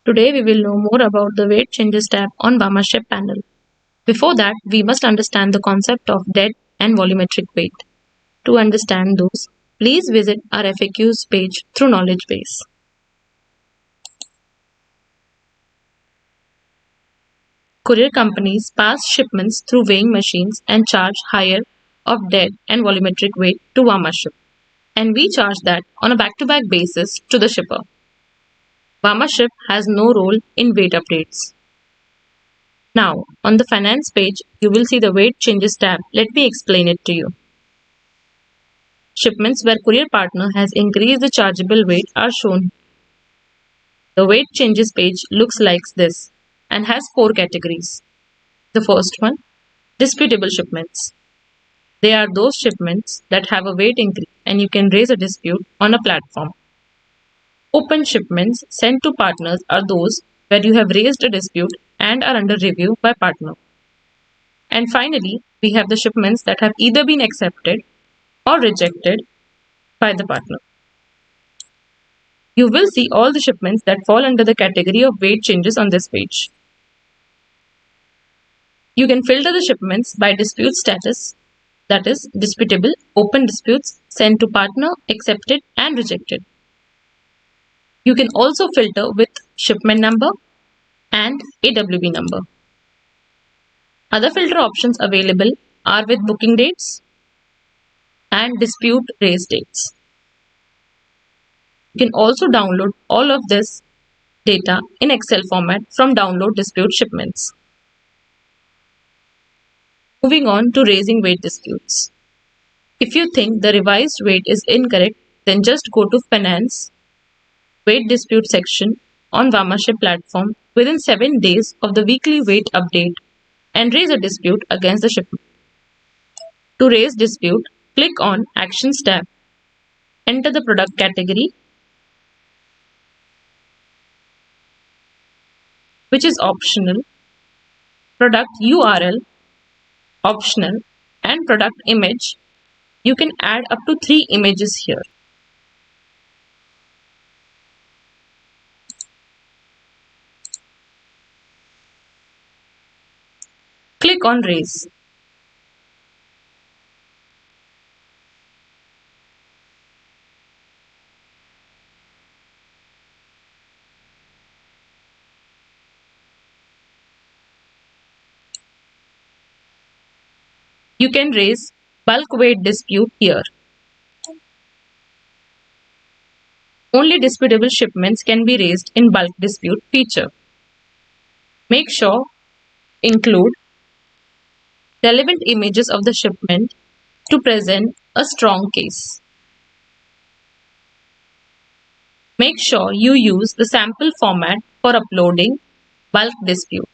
Today we will know more about the weight changes tab on VAMASHIP panel. Before that, we must understand the concept of dead and volumetric weight. To understand those, please visit our FAQs page through Knowledge Base. Courier companies pass shipments through weighing machines and charge higher of dead and volumetric weight to VAMASHIP, and we charge that on a back-to-back basis to the shipper. VAMASHIP has no role in weight updates. Now, on the finance page, you will see the weight changes tab. Let me explain it to you. Shipments where courier partner has increased the chargeable weight are shown. The weight changes page looks like this and has 4 categories. The first one, disputable shipments. They are those shipments that have a weight increase and you can raise a dispute on a platform. Open shipments sent to partners are those where you have raised a dispute and are under review by partner. And finally, we have the shipments that have either been accepted or rejected by the partner. You will see all the shipments that fall under the category of weight changes on this page. You can filter the shipments by dispute status, that is, disputable, open disputes, sent to partner, accepted and rejected. You can also filter with shipment number and AWB number. Other filter options available are with booking dates and dispute raise dates. You can also download all of this data in Excel format from Download Dispute Shipments. Moving on to raising weight disputes. If you think the revised weight is incorrect, then just go to Finance Weight Dispute section on VAMASHIP platform within 7 days of the weekly weight update and raise a dispute against the shipment. To raise dispute, click on Actions tab. Enter the product category, which is optional, product URL, optional, and product image. You can add up to 3 images here. Click on Raise. You can raise bulk weight dispute here. Only disputable shipments can be raised in bulk dispute feature. Make sure include relevant images of the shipment to present a strong case. Make sure you use the sample format for uploading bulk dispute.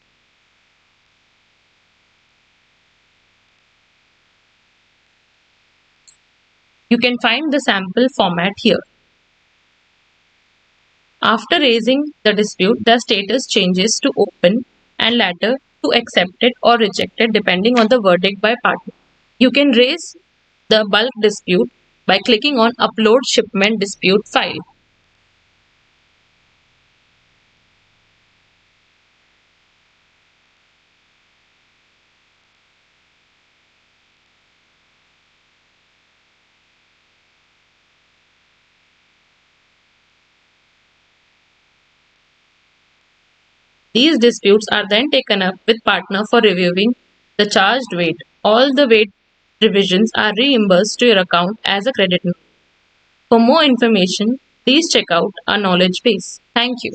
You can find the sample format here. After raising the dispute, the status changes to open and later to accepted or rejected depending on the verdict by partner. You can raise the bulk dispute by clicking on Upload Shipment Dispute File. These disputes are then taken up with partner for reviewing the charged weight. All the weight revisions are reimbursed to your account as a credit note. For more information, please check out our knowledge base. Thank you.